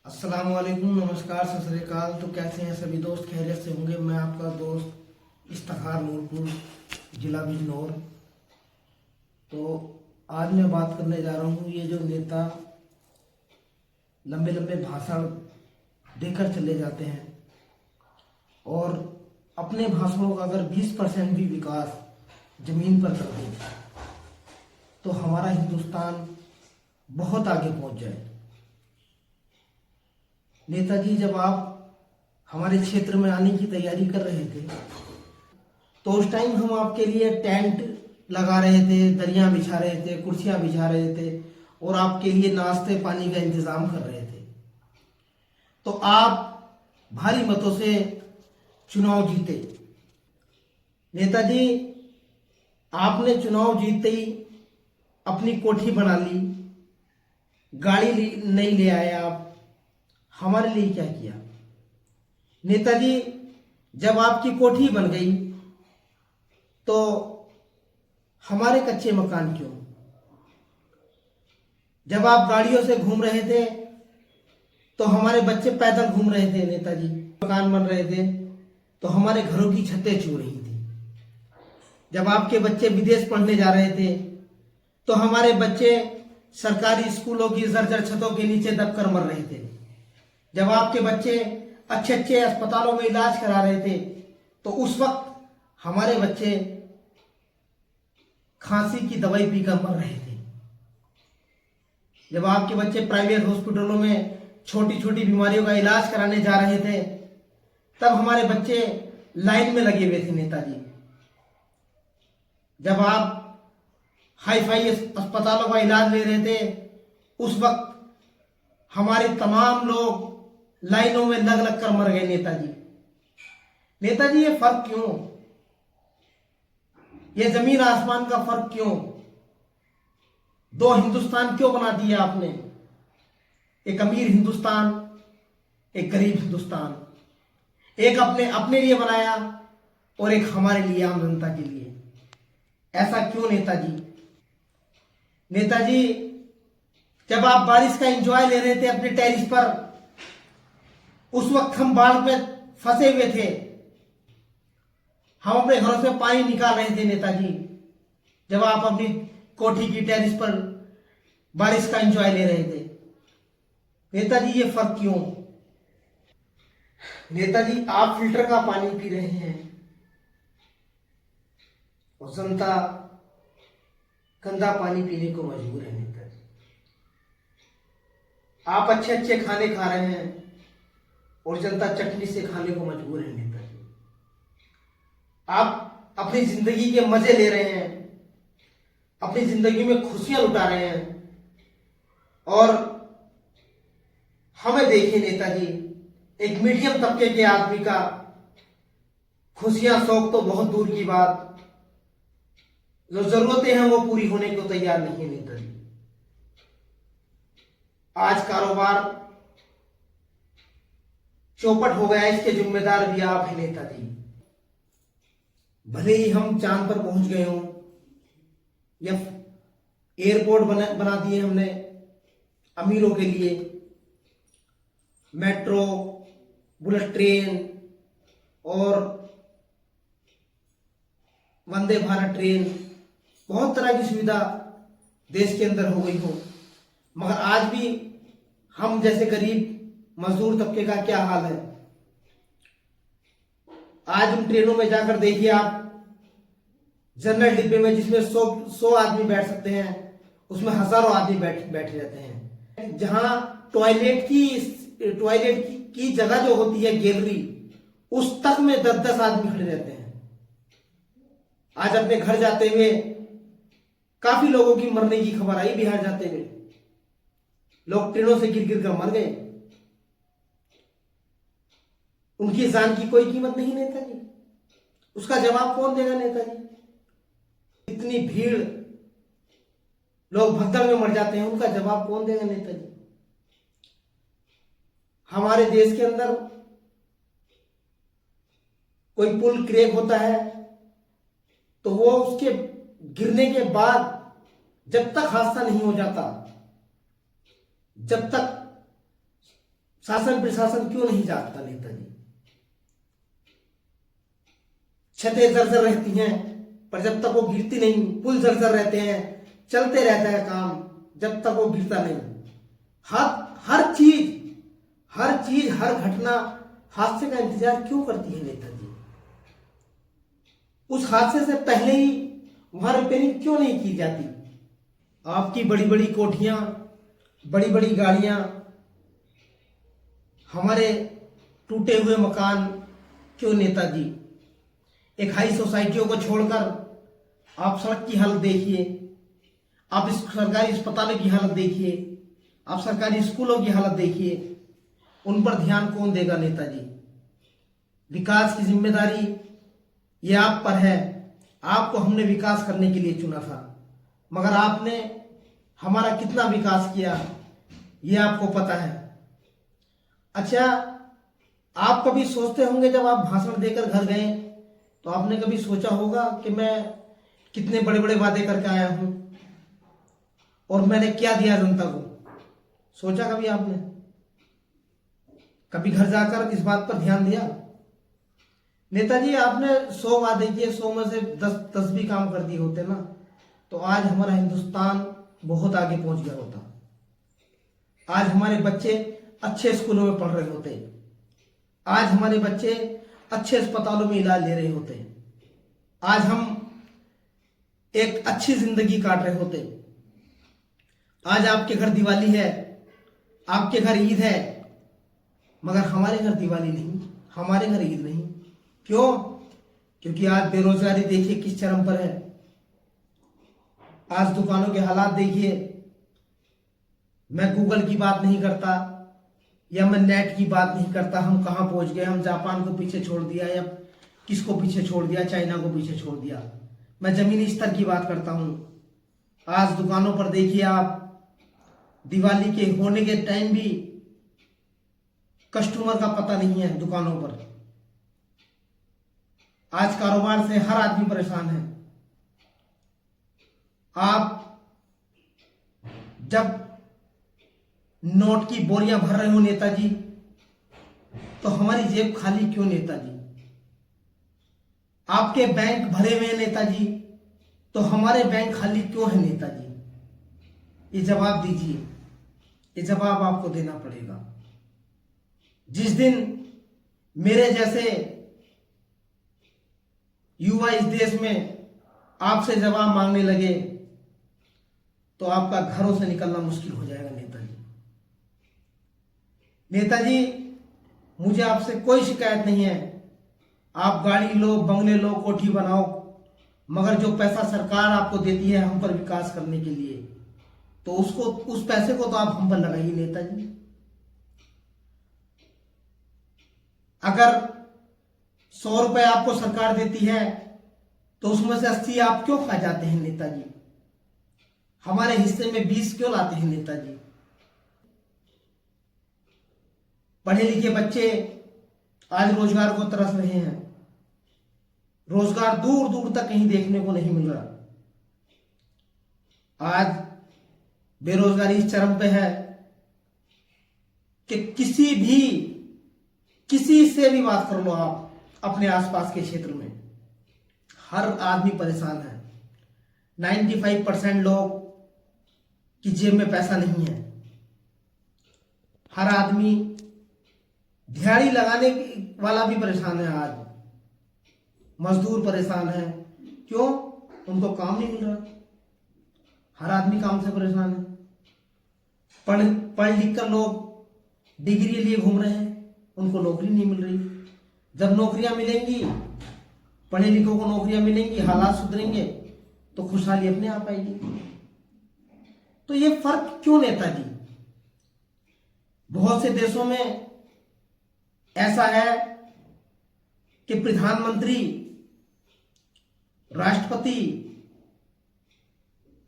अस्सलाम वालेकुम, नमस्कार, सत श्री अकाल। तो कैसे हैं सभी दोस्त? खैरियत से होंगे। मैं आपका दोस्त इफ्तिखार नूरपुर, जिला बिजनौर। तो आज मैं बात करने जा रहा हूँ, ये जो नेता लंबे लंबे भाषण देकर चले जाते हैं और अपने भाषणों का अगर 20% भी विकास जमीन पर कर दें तो हमारा हिंदुस्तान बहुत आगे पहुंच जाए। नेताजी, जब आप हमारे क्षेत्र में आने की तैयारी कर रहे थे तो उस टाइम हम आपके लिए टेंट लगा रहे थे, दरियां बिछा रहे थे, कुर्सियां बिछा रहे थे और आपके लिए नाश्ते पानी का इंतजाम कर रहे थे। तो आप भारी मतों से चुनाव जीते। नेताजी, आपने चुनाव जीतते ही अपनी कोठी बना ली, नहीं ले आए आप। हमारे लिए क्या किया? नेताजी, जब आपकी कोठी बन गई तो हमारे कच्चे मकान क्यों? जब आप गाड़ियों से घूम रहे थे तो हमारे बच्चे पैदल घूम रहे थे। नेताजी, मकान बन रहे थे तो हमारे घरों की छतें छू रही थी। जब आपके बच्चे विदेश पढ़ने जा रहे थे तो हमारे बच्चे सरकारी स्कूलों की जर्जर छतों के नीचे दबकर मर रहे थे। जब आपके बच्चे अच्छे अच्छे अस्पतालों में इलाज करा रहे थे तो उस वक्त हमारे बच्चे खांसी की दवाई पीकर मर रहे थे। जब आपके बच्चे प्राइवेट हॉस्पिटलों में छोटी छोटी बीमारियों का इलाज कराने जा रहे थे तब हमारे बच्चे लाइन में लगे हुए थे। नेताजी, जब आप हाई फाई अस्पतालों का इलाज ले रहे थे उस वक्त हमारे तमाम लोग लाइनों में लग लग कर मर गए। नेताजी, ये फर्क क्यों? ये जमीन आसमान का फर्क क्यों? दो हिंदुस्तान क्यों बना दिया आपने? एक अमीर हिंदुस्तान, एक गरीब हिंदुस्तान। एक अपने अपने लिए बनाया और एक हमारे लिए, आम जनता के लिए। ऐसा क्यों नेताजी? नेताजी, जब आप बारिश का एंजॉय ले रहे थे अपने टेरिस पर, उस वक्त हम बाढ़ में फंसे हुए थे। हम अपने घरों से पानी निकाल रहे थे। नेताजी, जब आप अपनी कोठी की टेरिस पर बारिश का एंजॉय ले रहे थे। नेताजी, ये फर्क क्यों? नेताजी, आप फिल्टर का पानी पी रहे हैं और जनता गंदा पानी पीने को मजबूर है। नेताजी, आप अच्छे अच्छे खाने खा रहे हैं और जनता चटनी से खाने को मजबूर है। नेताजी, आप अपनी जिंदगी के मजे ले रहे हैं, अपनी जिंदगी में खुशियां लुटा रहे हैं और हमें देखिए नेताजी, एक मीडियम तबके के आदमी का खुशियां शौक तो बहुत दूर की बात, जो जरूरतें हैं वो पूरी होने को तैयार नहीं है। नेताजी, आज कारोबार चौपट हो गया, इसके जिम्मेदार भी आप हैं। नेताजी, भले ही हम चांद पर पहुंच गए हों या एयरपोर्ट बना दिए हमने अमीरों के लिए, मेट्रो, बुलेट ट्रेन और वंदे भारत ट्रेन, बहुत तरह की सुविधा देश के अंदर हो गई हो, मगर आज भी हम जैसे गरीब मजदूर तबके का क्या हाल है? आज उन ट्रेनों में जाकर देखिए आप, जनरल डिब्बे में जिसमें 100 आदमी बैठ सकते हैं उसमें हजारों आदमी बैठे रहते हैं। जहां टॉयलेट की जगह जो होती है, गैलरी, उस तक में 10-10 आदमी खड़े रहते हैं। आज अपने घर जाते हुए काफी लोगों की मरने की खबर आई। बिहार जाते हुए लोग ट्रेनों से गिर गिर कर मर गए। उनकी जान की कोई कीमत नहीं। नेताजी, उसका जवाब कौन देगा? नेताजी, इतनी भीड़, लोग भगदड़ में मर जाते हैं, उनका जवाब कौन देगा? नेताजी, हमारे देश के अंदर कोई पुल क्रैक होता है तो वो उसके गिरने के बाद जब तक हादसा नहीं हो जाता, जब तक शासन प्रशासन क्यों नहीं जागता नेताजी? छतें जर्जर रहती हैं पर जब तक वो गिरती नहीं, पुल जर्जर रहते हैं, चलते रहता है काम जब तक वो गिरता नहीं। हर चीज हर घटना हादसे का इंतजार क्यों करती है नेताजी? उस हादसे से पहले ही वहां रिपेयरिंग क्यों नहीं की जाती? आपकी बड़ी बड़ी कोठियां, बड़ी बड़ी गाड़ियां, हमारे टूटे हुए मकान क्यों नेताजी? एक हाई सोसाइटियों को छोड़कर आप सड़क की हालत देखिए, आप इस सरकारी अस्पतालों की हालत देखिए, आप सरकारी स्कूलों की हालत देखिए। उन पर ध्यान कौन देगा नेताजी? विकास की जिम्मेदारी ये आप पर है। आपको हमने विकास करने के लिए चुना था, मगर आपने हमारा कितना विकास किया ये आपको पता है। अच्छा, आप कभी सोचते होंगे जब आप भाषण देकर घर गए तो आपने कभी सोचा होगा कि मैं कितने बड़े बड़े वादे करके आया हूं और मैंने क्या दिया जनता को? सोचा कभी आपने? कभी घर जाकर इस बात पर ध्यान दिया? नेताजी, आपने 100 वादे किए, 100 में से 10 भी काम कर दिए होते ना, तो आज हमारा हिंदुस्तान बहुत आगे पहुंच गया होता। आज हमारे बच्चे अच्छे स्कूलों में पढ़ रहे होते, आज हमारे बच्चे अच्छे अस्पतालों में इलाज ले रहे होते, आज हम एक अच्छी जिंदगी काट रहे होते। आज आपके घर दिवाली है, आपके घर ईद है, मगर हमारे घर दिवाली नहीं, हमारे घर ईद नहीं। क्यों? क्योंकि आज बेरोजगारी देखिए किस चरम पर है। आज दुकानों के हालात देखिए। मैं गूगल की बात नहीं करता या मैं नेट की बात नहीं करता, हम कहां पहुंच गए। हम जापान को पीछे छोड़ दिया या किसको पीछे छोड़ दिया, चाइना को पीछे छोड़ दिया। मैं जमीनी स्तर की बात करता हूं। आज दुकानों पर देखिए आप, दिवाली के होने के टाइम भी कस्टमर का पता नहीं है दुकानों पर। आज कारोबार से हर आदमी परेशान है। आप जब नोट की बोरियां भर रहे हो नेताजी, तो हमारी जेब खाली क्यों नेताजी? आपके बैंक भरे हुए हैं नेताजी, तो हमारे बैंक खाली क्यों है नेताजी? ये जवाब दीजिए, ये जवाब आपको देना पड़ेगा। जिस दिन मेरे जैसे युवा इस देश में आपसे जवाब मांगने लगे तो आपका घरों से निकलना मुश्किल हो जाएगा नेताजी। नेताजी, मुझे आपसे कोई शिकायत नहीं है। आप गाड़ी लो, बंगले लो, कोठी बनाओ, मगर जो पैसा सरकार आपको देती है हम पर विकास करने के लिए, तो उस पैसे को तो आप हम पर लगाइए नेताजी। अगर 100 रुपए आपको सरकार देती है तो उसमें से 80 आप क्यों खा जाते हैं नेताजी? हमारे हिस्से में 20 क्यों लाते हैं नेताजी? पढ़े लिखे बच्चे आज रोजगार को तरस रहे हैं। रोजगार दूर दूर तक कहीं देखने को नहीं मिल रहा। आज बेरोजगारी इस चरम पे है कि किसी से भी बात कर लो आप अपने आसपास के क्षेत्र में, हर आदमी परेशान है। 95% लोग की जेब में पैसा नहीं है। हर आदमी, दिहाड़ी लगाने वाला भी परेशान है। आज मजदूर परेशान है। क्यों? उनको काम नहीं मिल रहा। हर आदमी काम से परेशान है। पढ़ लिख कर लोग डिग्री लिए घूम रहे हैं, उनको नौकरी नहीं मिल रही। जब नौकरियां मिलेंगी, पढ़े लिखों को नौकरियां मिलेंगी, हालात सुधरेंगे तो खुशहाली अपने आप आएगी। तो ये फर्क क्यों नेताजी? बहुत से देशों में ऐसा है कि प्रधानमंत्री, राष्ट्रपति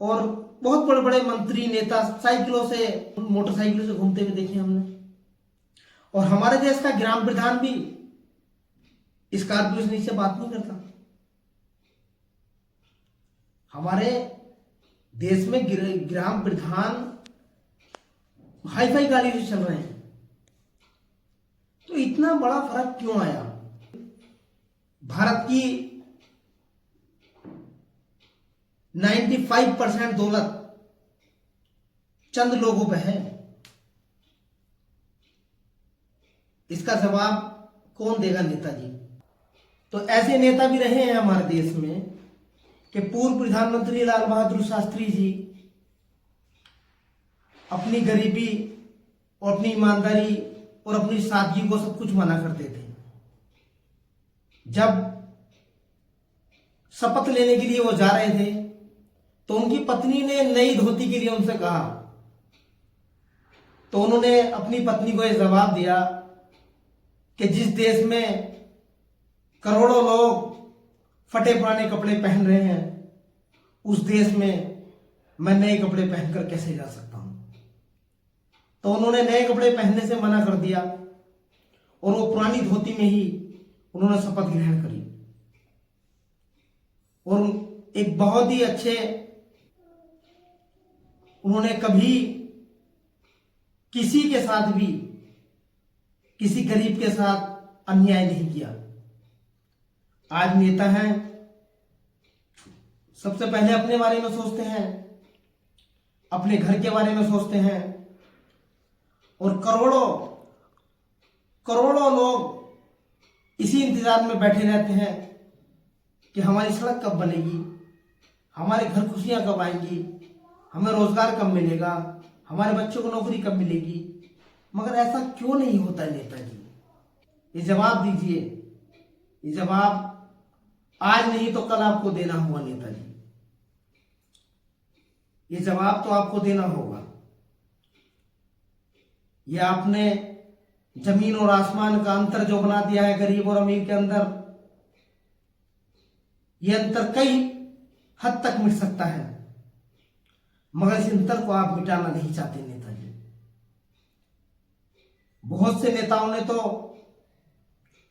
और बहुत बड़े बड़े मंत्री नेता साइकिलों से, मोटरसाइकिलों से घूमते हुए देखे हमने। और हमारे देश का ग्राम प्रधान भी स्कॉर्पियो से नीचे बात नहीं करता। हमारे देश में ग्राम प्रधान हाई फाई गाड़ी से चल रहे हैं। इतना बड़ा फर्क क्यों आया? भारत की 95% दौलत चंद लोगों पे है। इसका जवाब कौन देगा? नेताजी। तो ऐसे नेता भी रहे हैं हमारे देश में कि पूर्व प्रधानमंत्री लाल बहादुर शास्त्री जी अपनी गरीबी और अपनी ईमानदारी और अपनी सादगी को सब कुछ मना करते थे। जब शपथ लेने के लिए वो जा रहे थे तो उनकी पत्नी ने नई धोती के लिए उनसे कहा, तो उन्होंने अपनी पत्नी को यह जवाब दिया कि जिस देश में करोड़ों लोग फटे पुराने कपड़े पहन रहे हैं, उस देश में मैं नए कपड़े पहनकर कैसे जा सकता हूं। तो उन्होंने नए कपड़े पहनने से मना कर दिया और वो पुरानी धोती में ही उन्होंने शपथ ग्रहण करी। और एक बहुत ही अच्छे, उन्होंने कभी किसी के साथ भी, किसी गरीब के साथ अन्याय नहीं किया। आज नेता हैं, सबसे पहले अपने बारे में सोचते हैं, अपने घर के बारे में सोचते हैं, और करोड़ों करोड़ों लोग इसी इंतजार में बैठे रहते हैं कि हमारी सड़क कब बनेगी, हमारे घर खुशियां कब आएंगी, हमें रोजगार कब मिलेगा, हमारे बच्चों को नौकरी कब मिलेगी। मगर ऐसा क्यों नहीं होता है नेताजी? ये जवाब दीजिए। ये जवाब आज नहीं तो कल आपको देना होगा नेताजी। ये जवाब तो आपको देना होगा। ये आपने जमीन और आसमान का अंतर जो बना दिया है गरीब और अमीर के अंदर, ये अंतर कई हद तक मिट सकता है, मगर इस अंतर को आप मिटाना नहीं चाहते नेताजी। बहुत से नेताओं ने तो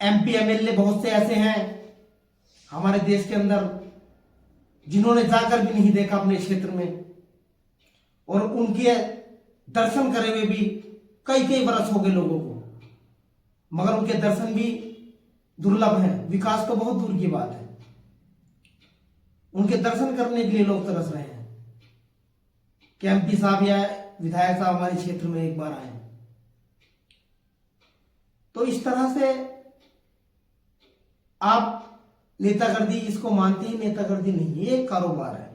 एमपी एमएलए बहुत से ऐसे हैं हमारे देश के अंदर जिन्होंने जाकर भी नहीं देखा अपने क्षेत्र में, और उनके दर्शन करे हुए भी कई कई बरस हो गए लोगों को, मगर उनके दर्शन भी दुर्लभ हैं। विकास तो बहुत दूर की बात है, उनके दर्शन करने के लिए लोग तरस रहे हैं कि एमपी साहब या विधायक साहब हमारे क्षेत्र में एक बार आए। तो इस तरह से आप नेतागर्दी इसको मानते ही नेतागर्दी नहीं, ये एक कारोबार है।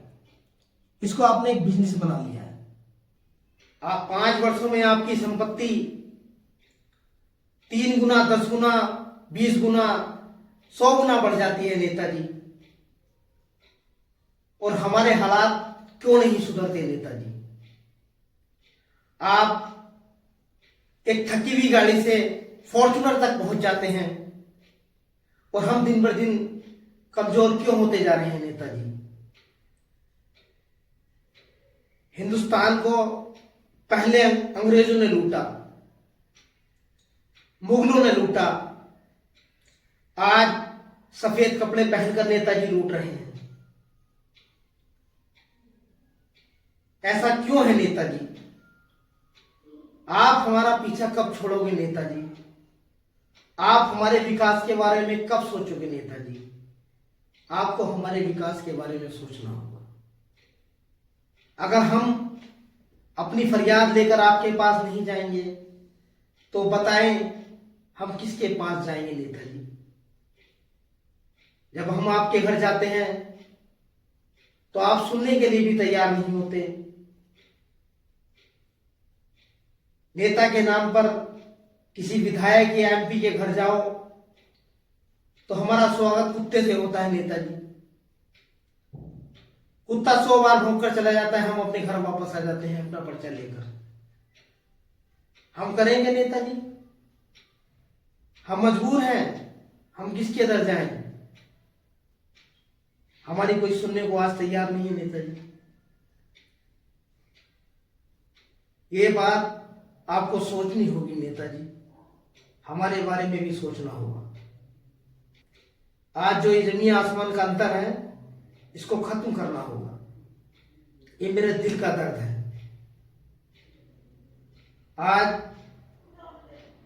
इसको आपने एक बिजनेस बना लिया है। आप 5 वर्षों में आपकी संपत्ति 3 गुना, 10 गुना, 20 गुना, 100 गुना बढ़ जाती है नेताजी, और हमारे हालात क्यों नहीं सुधरते नेताजी? आप एक थकी हुई गाड़ी से फॉर्च्यूनर तक पहुंच जाते हैं और हम दिन बर दिन कमजोर क्यों होते जा रहे हैं नेताजी? हिंदुस्तान को पहले अंग्रेजों ने लूटा, मुगलों ने लूटा, आज सफेद कपड़े पहनकर नेताजी लूट रहे हैं। ऐसा क्यों है नेताजी? आप हमारा पीछा कब छोड़ोगे नेताजी? आप हमारे विकास के बारे में कब सोचोगे नेताजी? आपको हमारे विकास के बारे में सोचना होगा। अगर हम अपनी फरियाद लेकर आपके पास नहीं जाएंगे तो बताएं हम किसके पास जाएंगे नेताजी? जब हम आपके घर जाते हैं तो आप सुनने के लिए भी तैयार नहीं होते। नेता के नाम पर किसी विधायक या एमपी के घर जाओ तो हमारा स्वागत कुत्ते से होता है नेताजी। कुत्ता 100 बार भौंककर चला जाता है, हम अपने घर वापस आ जाते हैं अपना पर्चा लेकर। हम करेंगे नेताजी? हम मजबूर हैं, हम किसके दर जाएं? हमारी कोई सुनने को आज तैयार नहीं है नेताजी। ये बात आपको सोचनी होगी नेताजी, हमारे बारे में भी सोचना होगा। आज जो ये जमीन आसमान का अंतर है इसको खत्म करना होगा। ये मेरे दिल का दर्द है। आज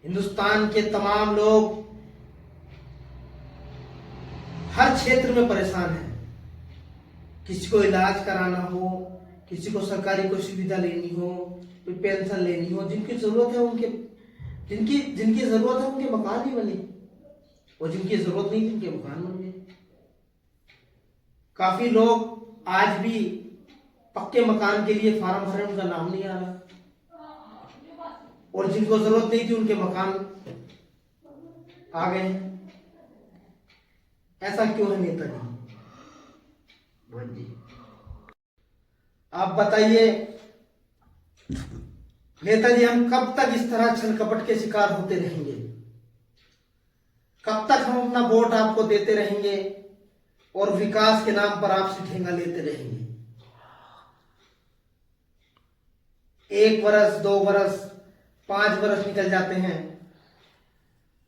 हिंदुस्तान के तमाम लोग हर क्षेत्र में परेशान हैं। किसी को इलाज कराना हो, किसी को सरकारी कोई सुविधा लेनी हो, कोई पेंशन लेनी हो, जिनकी जरूरत है उनके जिनकी जरूरत है उनके मकान ही बने, और जिनकी जरूरत नहीं जिनके मकान बन गए। काफी लोग आज भी पक्के मकान के लिए फार्म भरे, उनका नाम नहीं आ रहा, और जिनको जरूरत नहीं थी उनके मकान आ गए। ऐसा क्यों है नेताजी? आप बताइए नेताजी, हम कब तक इस तरह छल कपट के शिकार होते रहेंगे? कब तक हम अपना वोट आपको देते रहेंगे और विकास के नाम पर आपसे ठेंगा लेते रहेंगे? 1 वर्ष, 2 वर्ष, 5 वर्ष निकल जाते हैं,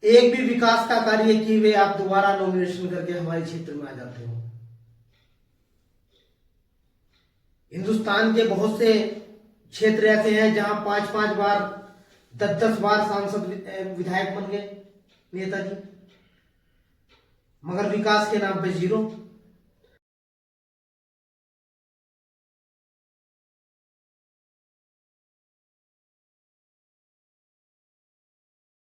एक भी विकास का कार्य किए हुए आप दोबारा नॉमिनेशन करके हमारे क्षेत्र में आ जाते हो। हिंदुस्तान के बहुत से क्षेत्र ऐसे हैं जहां 5-5 बार, 10-10 बार सांसद विधायक बन गए नेताजी, मगर विकास के नाम पे 0।